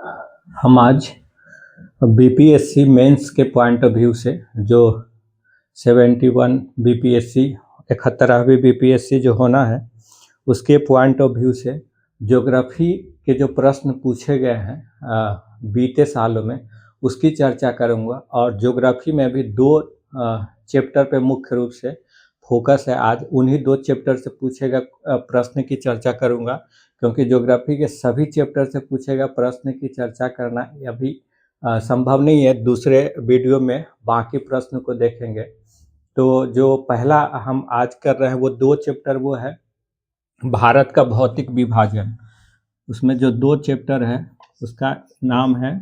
हम आज BPSC mains के पॉइंट ऑफ व्यू से जो 71 बीपीएससी 71वीं बीपीएससी जो होना है उसके पॉइंट ऑफ व्यू से ज्योग्राफी के जो प्रश्न पूछे गए हैं बीते सालों में उसकी चर्चा करूंगा। और ज्योग्राफी में भी दो चैप्टर पे मुख्य रूप से फोकस है। आज उन्हीं दो चैप्टर से पूछेगा प्रश्न की चर्चा करूंगा, क्योंकि ज्योग्राफी के सभी चैप्टर से पूछेगा प्रश्न की चर्चा करना अभी संभव नहीं है। दूसरे वीडियो में बाकी प्रश्न को देखेंगे। तो जो पहला हम आज कर रहे हैं वो दो चैप्टर वो है भारत का भौतिक विभाजन। उसमें जो दो चैप्टर है उसका नाम है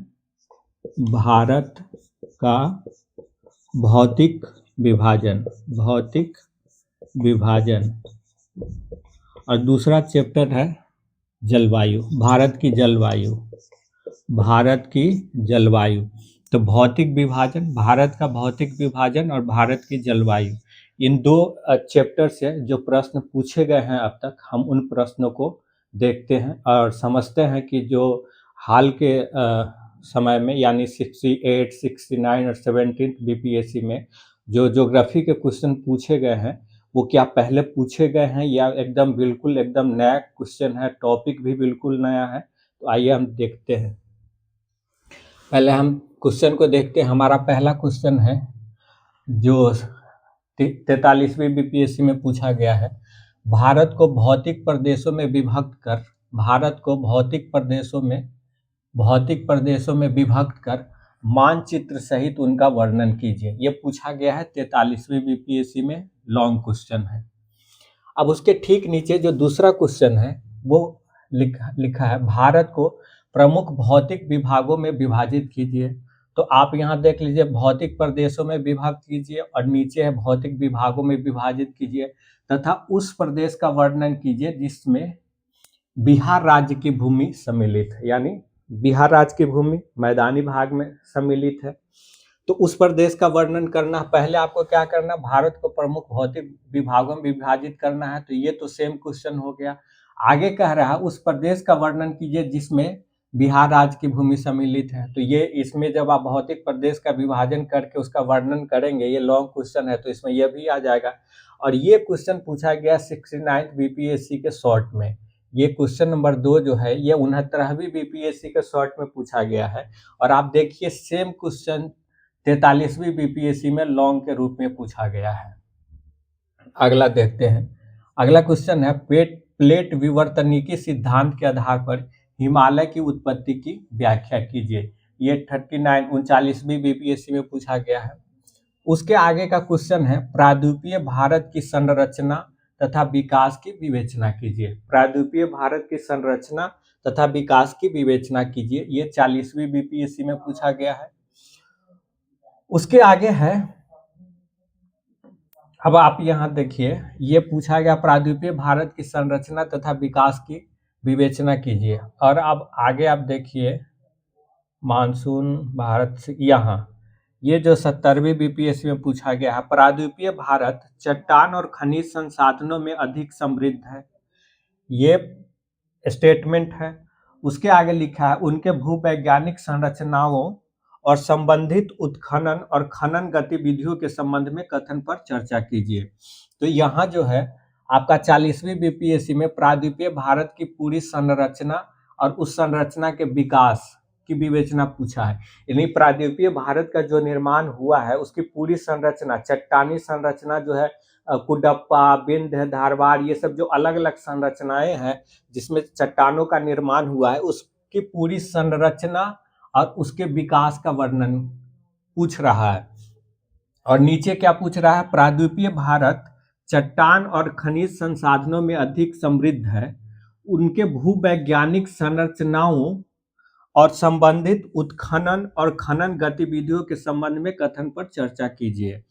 भारत का भौतिक विभाजन, भौतिक विभाजन, और दूसरा चैप्टर है जलवायु, भारत की जलवायु, भारत की जलवायु। तो भौतिक विभाजन, भारत का भौतिक विभाजन और भारत की जलवायु, इन दो चैप्टर से जो प्रश्न पूछे गए हैं अब तक, हम उन प्रश्नों को देखते हैं और समझते हैं कि जो हाल के समय में यानी 68, 69 और 17 बीपीएससी में जो ज्योग्राफी के क्वेश्चन पूछे गए हैं वो क्या पहले पूछे गए हैं या एकदम बिल्कुल एकदम नया क्वेश्चन है, टॉपिक भी बिल्कुल नया है। तो आइए हम देखते हैं। पहले हम क्वेश्चन को देखते हैं। हमारा पहला क्वेश्चन है जो 43वीं बीपीएससी में पूछा गया है, भारत को भौतिक प्रदेशों में विभक्त कर, भारत को भौतिक प्रदेशों में विभक्त कर मानचित्र सहित उनका वर्णन कीजिए। यह पूछा गया है 43वीं बीपीएससी में, लॉन्ग क्वेश्चन है। अब उसके ठीक नीचे जो दूसरा क्वेश्चन है वो लिखा है भारत को प्रमुख भौतिक विभागों में विभाजित कीजिए। तो आप यहाँ देख लीजिए, भौतिक प्रदेशों में विभाजित कीजिए और नीचे है भौतिक विभागों में विभाजित कीजिए तथा उस प्रदेश का वर्णन कीजिए जिसमें बिहार राज्य की भूमि सम्मिलित है, यानी बिहार राज्य की भूमि मैदानी भाग में सम्मिलित है। तो उस प्रदेश का वर्णन करना, पहले आपको क्या करना, भारत को प्रमुख भौतिक विभागों में विभाजित करना है। तो ये तो सेम क्वेश्चन हो गया। आगे कह रहा है उस प्रदेश का वर्णन कीजिए जिसमें बिहार राज्य की भूमि सम्मिलित है। तो ये इसमें जब आप भौतिक प्रदेश का विभाजन करके उसका वर्णन करेंगे, ये लॉन्ग क्वेश्चन है तो इसमें यह भी आ जाएगा। और ये क्वेश्चन पूछा गया 69 बीपीएससी के शॉर्ट में। ये क्वेश्चन नंबर 2 जो है ये 69वीं बीपीएससी के शॉर्ट में पूछा गया है। और आप देखिए सेम क्वेश्चन 43वीं बीपीएससी में लॉन्ग के रूप में पूछा गया है। अगला देखते हैं। अगला क्वेश्चन है प्लेट विवर्तनिकी सिद्धांत के आधार पर हिमालय की उत्पत्ति की व्याख्या कीजिए। ये 39वीं बीपीएससी में पूछा गया है। उसके आगे का क्वेश्चन है प्रायद्वीपीय भारत की संरचना तथा विकास की विवेचना कीजिए। प्रायद्वीपीय भारत की संरचना तथा विकास की विवेचना कीजिए, ये 40वीं बीपीएससी में पूछा गया है। उसके आगे है, अब आप यहाँ देखिए, ये पूछा गया प्रायद्वीपीय भारत की संरचना तथा विकास की विवेचना कीजिए। और अब आगे आप देखिए मानसून भारत से, यहाँ ये जो 70वीं बीपीएससी में पूछा गया है, प्रायद्वीपीय भारत चट्टान और खनिज संसाधनों में अधिक समृद्ध है, ये स्टेटमेंट है। उसके आगे लिखा है उनके भूवैज्ञानिक संरचनाओं और संबंधित उत्खनन और खनन गतिविधियों के संबंध में कथन पर चर्चा कीजिए। तो यहाँ जो है आपका 40वीं बीपीएससी में प्रायद्वीपीय भारत की पूरी संरचना और उस संरचना के विकास की विवेचना पूछा है। यानी प्रायद्वीपीय भारत का जो निर्माण हुआ है उसकी पूरी संरचना, चट्टानी संरचना जो है, कुडप्पा, विंध्य, धारवाड़, ये सब जो अलग अलग संरचनाएं हैं जिसमें चट्टानों का निर्माण हुआ है, उसकी पूरी संरचना और उसके विकास का वर्णन पूछ रहा है। और नीचे क्या पूछ रहा है, प्रायद्वीपीय भारत चट्टान और खनिज संसाधनों में अधिक समृद्ध है, उनके भूवैज्ञानिक संरचनाओं और संबंधित उत्खनन और खनन गतिविधियों के संबंध में कथन पर चर्चा कीजिए।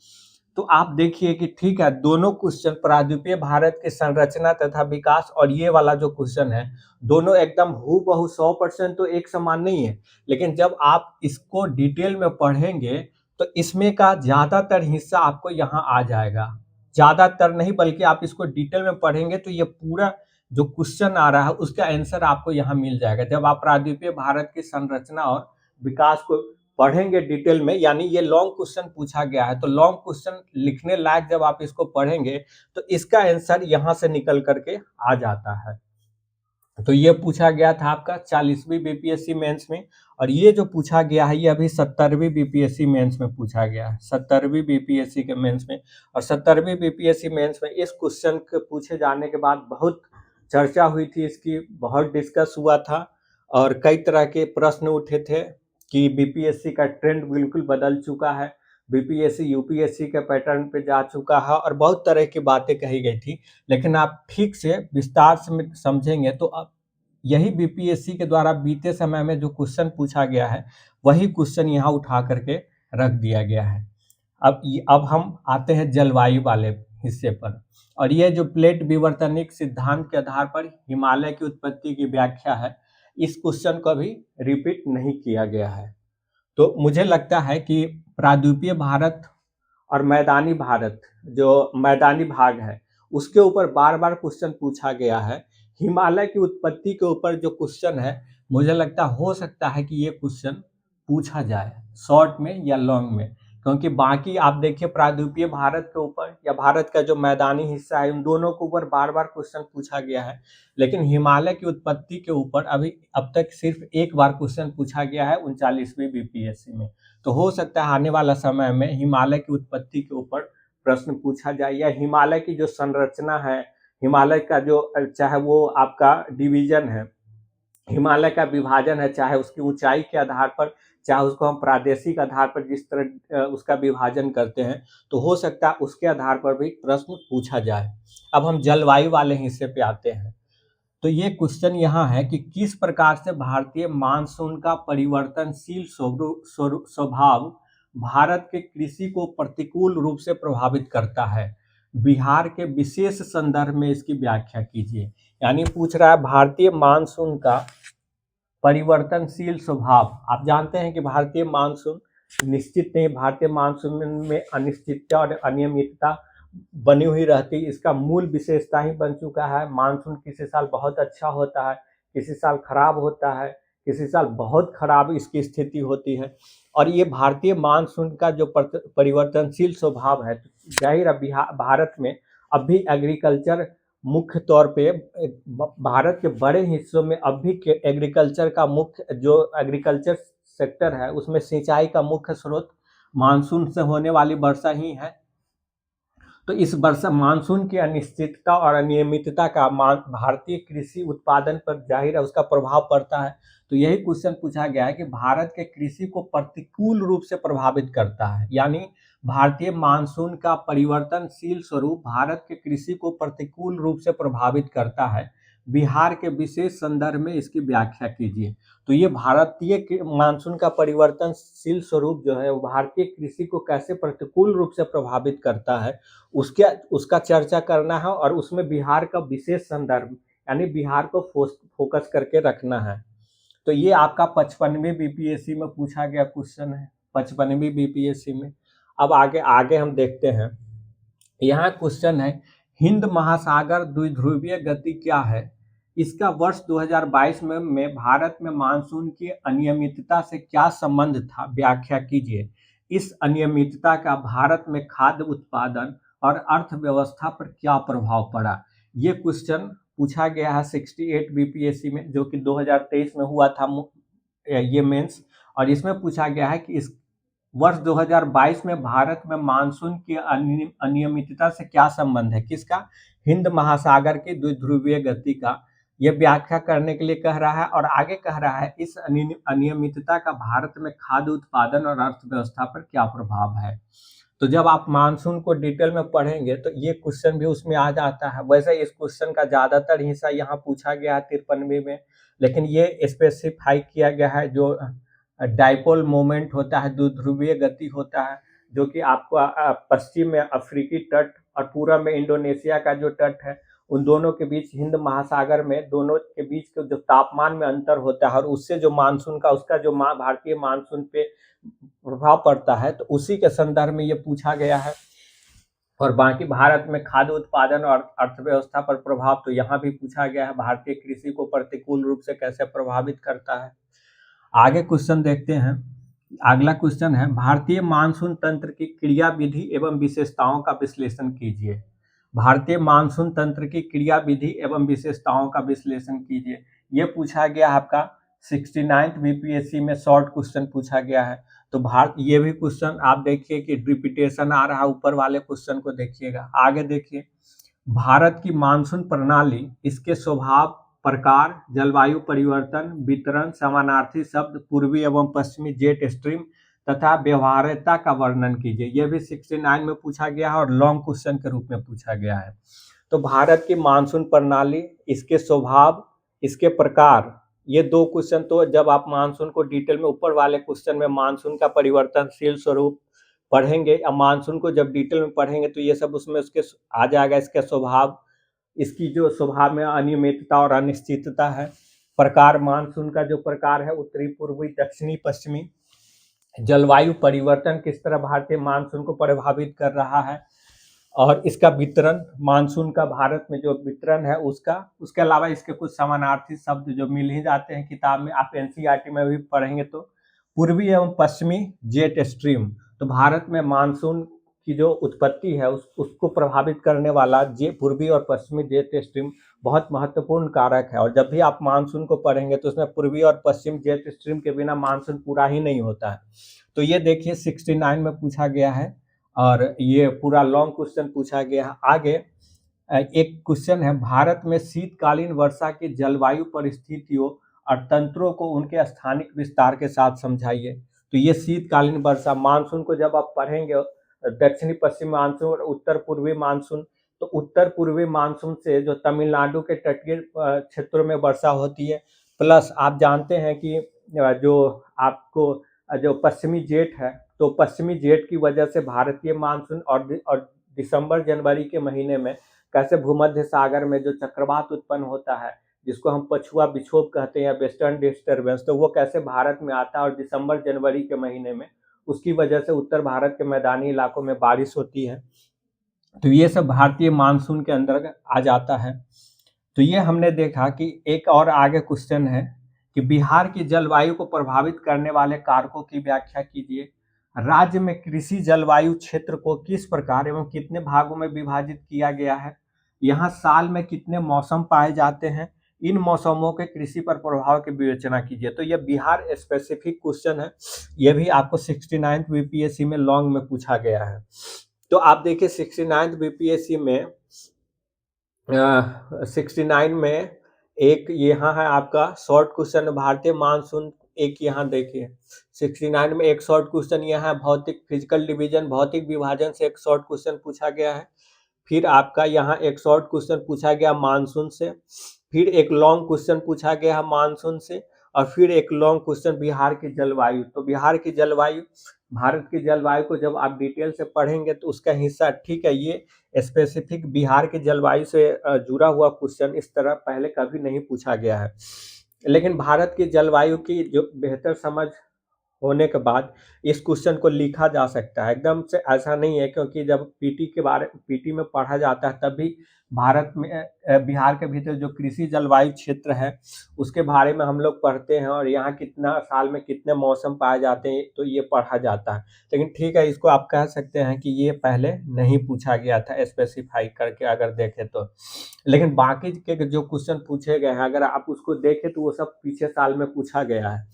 तो आप देखिए कि ठीक है, दोनों क्वेश्चन प्रायद्वीपीय भारत की संरचना तथा विकास और ये वाला जो क्वेश्चन है, दोनों एकदम हूबहू 100% तो एक समान नहीं है, लेकिन जब आप इसको डिटेल में पढ़ेंगे तो इसमें का ज्यादातर हिस्सा आपको यहाँ आ जाएगा। ज्यादातर नहीं बल्कि आप इसको डिटेल में पढ़ेंगे तो ये पूरा जो क्वेश्चन आ रहा है उसका आंसर आपको यहाँ मिल जाएगा। जब आप प्रायद्वीपीय भारत की संरचना और विकास को पढ़ेंगे डिटेल में, यानी ये लॉन्ग क्वेश्चन पूछा गया है, तो लॉन्ग क्वेश्चन लिखने लायक जब आप इसको पढ़ेंगे तो इसका आंसर यहाँ से निकल करके आ जाता है। तो ये पूछा गया था आपका 40वीं बीपीएससी मेंस में, और ये जो पूछा गया है ये अभी 70वीं बीपीएससी मेंस में पूछा गया है, 70वीं बीपीएससी के मेंस में। और 70वीं बीपीएससी मेंस में इस क्वेश्चन के पूछे जाने के बाद बहुत चर्चा हुई थी, इसकी बहुत डिस्कस हुआ था और कई तरह के प्रश्न उठे थे कि बीपीएससी का ट्रेंड बिल्कुल बदल चुका है, बीपीएससी यूपीएससी के पैटर्न पे जा चुका है और बहुत तरह की बातें कही गई थी। लेकिन आप ठीक से विस्तार से समझेंगे तो अब यही बीपीएससी के द्वारा बीते समय में जो क्वेश्चन पूछा गया है वही क्वेश्चन यहाँ उठा करके रख दिया गया है। अब हम आते हैं जलवायु वाले हिस्से पर, और ये जो प्लेट विवर्तनिक सिद्धांत के आधार पर हिमालय की उत्पत्ति की व्याख्या है, इस क्वेश्चन को भी रिपीट नहीं किया गया है। तो मुझे लगता है कि प्रायद्वीपीय भारत और मैदानी भारत, जो मैदानी भाग है, उसके ऊपर बार बार क्वेश्चन पूछा गया है। हिमालय की उत्पत्ति के ऊपर जो क्वेश्चन है, मुझे लगता हो सकता है कि ये क्वेश्चन पूछा जाए शॉर्ट में या लॉन्ग में, क्योंकि बाकी आप देखिए प्रायद्वीपीय भारत के ऊपर या भारत का जो मैदानी हिस्सा है, उन दोनों के ऊपर बार बार क्वेश्चन पूछा गया है। लेकिन हिमालय की उत्पत्ति के ऊपर अभी अब तक सिर्फ एक बार क्वेश्चन पूछा गया है 39वीं बीपीएससी में। तो हो सकता है आने वाला समय में हिमालय की उत्पत्ति के ऊपर प्रश्न पूछा जाए, या हिमालय की जो संरचना है, हिमालय का जो चाहे वो आपका डिवीजन है, हिमालय का विभाजन है, चाहे उसकी ऊंचाई के आधार पर, चाहे उसको हम प्रादेशिक आधार पर जिस तरह उसका विभाजन करते हैं, तो हो सकता है उसके आधार पर भी प्रश्न पूछा जाए। अब हम जलवायु वाले हिस्से पे आते हैं। तो ये क्वेश्चन यहाँ है कि किस प्रकार से भारतीय मानसून का परिवर्तनशील स्वभाव भारत के कृषि को प्रतिकूल रूप से प्रभावित करता है, बिहार के विशेष संदर्भ में इसकी व्याख्या कीजिए। यानी पूछ रहा है भारतीय मानसून का परिवर्तनशील स्वभाव। आप जानते हैं कि भारतीय मानसून निश्चित नहीं, भारतीय मानसून में अनिश्चितता और अनियमितता बनी हुई रहती है। इसका मूल विशेषता ही बन चुका है। मानसून किसी साल बहुत अच्छा होता है, किसी साल खराब होता है, किसी साल बहुत खराब इसकी स्थिति होती है। और ये भारतीय मानसून का जो परिवर्तनशील स्वभाव है, जाहिर है भारत में अब भी एग्रीकल्चर मुख्य तौर पे, भारत के बड़े हिस्सों में अब भी एग्रीकल्चर का मुख्य जो एग्रीकल्चर सेक्टर है, उसमें सिंचाई का मुख्य स्रोत मानसून से होने वाली वर्षा ही है। तो इस वर्षा मानसून की अनिश्चितता और अनियमितता का भारतीय कृषि उत्पादन पर जाहिर है उसका प्रभाव पड़ता है। तो यही क्वेश्चन पूछा गया है कि भारत के कृषि को प्रतिकूल रूप से प्रभावित करता है, यानी भारतीय मानसून का परिवर्तनशील स्वरूप भारत के कृषि को प्रतिकूल रूप से प्रभावित करता है, बिहार के विशेष संदर्भ में इसकी व्याख्या कीजिए। तो ये भारतीय मानसून का परिवर्तनशील स्वरूप जो है वो भारतीय कृषि को कैसे प्रतिकूल रूप से प्रभावित करता है, उसका चर्चा करना है, और उसमें बिहार का विशेष संदर्भ यानी बिहार को फोकस करके रखना है। तो ये आपका 55वीं बीपीएससी में पूछा गया क्वेश्चन है, 55वीं बीपीएससी में। अब आगे आगे हम देखते हैं। यहाँ क्वेश्चन है, हिंद महासागर द्विध्रुवीय गति क्या है? इसका वर्ष 2022 में भारत में मानसून की अनियमितता से क्या संबंध था? व्याख्या कीजिए। इस अनियमितता का भारत में खाद्य उत्पादन और अर्थव्यवस्था पर क्या प्रभाव पड़ा? ये क्वेश्चन पूछा गया है 68 बीपीएससी में, जो कि 2023 में हुआ था ये मेंस। और इसमें पूछा गया है कि इस वर्ष 2022 में भारत में मानसून की अनियमितता से क्या संबंध है? किसका? हिंद महासागर की द्विध्रुवीय गति का। यह व्याख्या करने के लिए कह रहा है, और आगे कह रहा है इस अनियमितता का भारत में खाद्य उत्पादन और अर्थव्यवस्था पर क्या प्रभाव है। तो जब आप मानसून को डिटेल में पढ़ेंगे तो ये क्वेश्चन भी उसमें आ जाता है। वैसे इस क्वेश्चन का ज्यादातर हिस्सा यहाँ पूछा गया है 53वीं में, लेकिन ये स्पेसिफाई किया गया है जो डाइपोल मोमेंट होता है, द्विध्रुवीय गति होता है, जो कि आपको पश्चिम में अफ्रीकी तट और पूर्व में इंडोनेशिया का जो तट है, उन दोनों के बीच हिंद महासागर में दोनों के बीच के जो तापमान में अंतर होता है, और उससे जो मानसून का उसका जो भारतीय मानसून पे प्रभाव पड़ता है, तो उसी के संदर्भ में ये पूछा गया है। और बाकी भारत में खाद्य उत्पादन और अर्थव्यवस्था पर प्रभाव, तो यहाँ भी पूछा गया है भारतीय कृषि को प्रतिकूल रूप से कैसे प्रभावित करता है। आगे क्वेश्चन देखते हैं। अगला क्वेश्चन है, भारतीय मानसून तंत्र की क्रिया विधि एवं विशेषताओं का विश्लेषण कीजिए। भारतीय मानसून तंत्र की क्रिया विधि एवं विशेषताओं का विश्लेषण कीजिए। ये पूछा गया आपका 69th बीपीएससी में शॉर्ट क्वेश्चन पूछा गया है। तो भारत, ये भी क्वेश्चन आप देखिए कि रिपीटेशन आ रहा है, ऊपर वाले क्वेश्चन को देखिएगा। आगे देखिए, भारत की मानसून प्रणाली, इसके स्वभाव, प्रकार, जलवायु परिवर्तन, वितरण, समानार्थी शब्द, पूर्वी एवं पश्चिमी जेट स्ट्रीम तथा व्यवहार्यता का वर्णन कीजिए। यह भी 69 में पूछा गया है और लॉन्ग क्वेश्चन के रूप में पूछा गया है। तो भारत की मानसून प्रणाली, इसके स्वभाव, इसके प्रकार, ये दो क्वेश्चन, तो जब आप मानसून को डिटेल में ऊपर वाले क्वेश्चन में मानसून का परिवर्तनशील स्वरूप पढ़ेंगे या मानसून को जब डिटेल में पढ़ेंगे तो ये सब उसमें उसके आ जाएगा। इसका स्वभाव, इसकी जो स्वभाव में अनियमितता और अनिश्चितता है। प्रकार, मानसून का जो प्रकार है उत्तरी, पूर्वी, दक्षिणी, पश्चिमी। जलवायु परिवर्तन किस तरह भारतीय मानसून को प्रभावित कर रहा है। और इसका वितरण, मानसून का भारत में जो वितरण है उसका, उसके अलावा इसके कुछ समानार्थी शब्द जो मिल ही जाते हैं किताब में, आप एनसीईआरटी में भी पढ़ेंगे। तो पूर्वी एवं पश्चिमी जेट स्ट्रीम, तो भारत में मानसून की जो उत्पत्ति है उसको प्रभावित करने वाला पूर्वी और पश्चिमी जेट स्ट्रीम बहुत महत्वपूर्ण कारक है। और जब भी आप मानसून को पढ़ेंगे तो उसमें पूर्वी और पश्चिम जेट स्ट्रीम के बिना मानसून पूरा ही नहीं होता है। तो ये देखिए 69 में पूछा गया है और ये पूरा लॉन्ग क्वेश्चन पूछा गया है। आगे एक क्वेश्चन है, भारत में शीतकालीन वर्षा की जलवायु परिस्थितियों और तंत्रों को उनके स्थानिक विस्तार के साथ समझाइए। तो ये शीतकालीन वर्षा, मानसून को जब आप पढ़ेंगे, दक्षिणी पश्चिमी मानसून और उत्तर पूर्वी मानसून, तो उत्तर पूर्वी मानसून से जो तमिलनाडु के तटीय क्षेत्रों में वर्षा होती है, प्लस आप जानते हैं कि जो आपको जो पश्चिमी जेट है, तो पश्चिमी जेट की वजह से भारतीय मानसून और दिसंबर जनवरी के महीने में कैसे भूमध्य सागर में जो चक्रवात उत्पन्न होता है, जिसको हम पछुआ विक्षोभ कहते हैं, वेस्टर्न डिस्टर्बेंस, तो वो कैसे भारत में आता है और दिसंबर जनवरी के महीने में उसकी वजह से उत्तर भारत के मैदानी इलाकों में बारिश होती है। तो ये सब भारतीय मानसून के अंदर आ जाता है। तो ये हमने देखा कि एक और आगे क्वेश्चन है कि बिहार की जलवायु को प्रभावित करने वाले कारकों की व्याख्या कीजिए। राज्य में कृषि जलवायु क्षेत्र को किस प्रकार एवं कितने भागों में विभाजित किया गया है। यहाँ साल में कितने मौसम पाए जाते हैं। इन मौसमों के कृषि पर प्रभाव की विवेचना कीजिए। तो ये बिहार स्पेसिफिक क्वेश्चन है, ये भी आपको 69th बीपीएससी में लॉन्ग में पूछा गया है। तो आप देखिए 69th बीपीएससी में 69 में एक यहाँ है आपका शॉर्ट क्वेश्चन, भारतीय मानसून। एक यहाँ देखिए 69 में एक शॉर्ट क्वेश्चन यहाँ है, भौतिक फिजिकल डिवीजन, भौतिक विभाजन से एक शॉर्ट क्वेश्चन पूछा गया है। फिर आपका यहाँ एक शॉर्ट क्वेश्चन पूछा गया मानसून से, फिर एक लॉन्ग क्वेश्चन पूछा गया है मानसून से, और फिर एक लॉन्ग क्वेश्चन बिहार की जलवायु। तो बिहार की जलवायु, भारत की जलवायु को जब आप डिटेल से पढ़ेंगे तो उसका हिस्सा, ठीक है, ये स्पेसिफिक बिहार की जलवायु से जुड़ा हुआ क्वेश्चन इस तरह पहले कभी नहीं पूछा गया है। लेकिन भारत की जलवायु की जो बेहतर समझ होने के बाद इस क्वेश्चन को लिखा जा सकता है, एकदम से ऐसा नहीं है, क्योंकि जब पीटी में पढ़ा जाता है तभी भारत में बिहार के भीतर जो कृषि जलवायु क्षेत्र है उसके बारे में हम लोग पढ़ते हैं और यहाँ कितना साल में कितने मौसम पाए जाते हैं, तो ये पढ़ा जाता है। लेकिन ठीक है, इसको आप कह सकते हैं कि ये पहले नहीं पूछा गया था स्पेसिफाई करके अगर देखें तो। लेकिन बाकी के जो क्वेश्चन पूछे गए हैं अगर आप उसको देखें तो वो सब पीछे साल में पूछा गया है,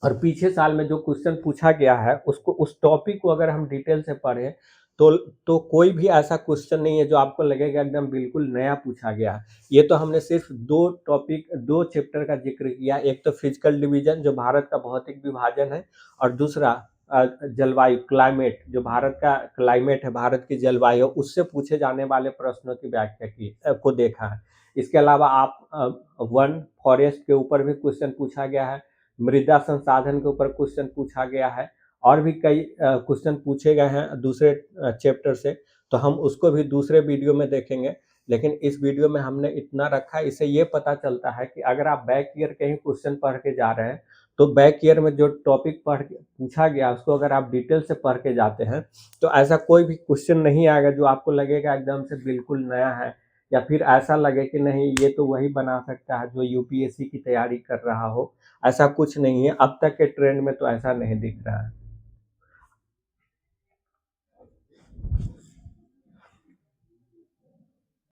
और पीछे साल में जो क्वेश्चन पूछा गया है उसको, उस टॉपिक को अगर हम डिटेल से पढ़ें तो कोई भी ऐसा क्वेश्चन नहीं है जो आपको लगेगा एकदम बिल्कुल नया पूछा गया है। ये तो हमने सिर्फ दो चैप्टर का जिक्र किया, एक तो फिजिकल डिवीजन जो भारत का भौतिक विभाजन है, और दूसरा जलवायु, क्लाइमेट, जो भारत का क्लाइमेट है, भारत की जलवायु, उससे पूछे जाने वाले प्रश्नों की व्याख्या को देखा है। इसके अलावा आप वन फॉरेस्ट के ऊपर भी क्वेश्चन पूछा गया है, मृदा संसाधन के ऊपर क्वेश्चन पूछा गया है, और भी कई क्वेश्चन पूछे गए हैं दूसरे चैप्टर से, तो हम उसको भी दूसरे वीडियो में देखेंगे। लेकिन इस वीडियो में हमने इतना रखा है, इससे ये पता चलता है कि अगर आप बैक ईयर के ही क्वेश्चन पढ़ के जा रहे हैं तो बैक ईयर में जो टॉपिक पढ़ के पूछा गया उसको अगर आप डिटेल से पढ़ के जाते हैं तो ऐसा कोई भी क्वेश्चन नहीं आएगा जो आपको लगेगा एकदम से बिल्कुल नया है, या फिर ऐसा लगे कि नहीं ये तो वही बना सकता है जो यूपीएससी की तैयारी कर रहा हो। ऐसा कुछ नहीं है, अब तक के ट्रेंड में तो ऐसा नहीं दिख रहा है।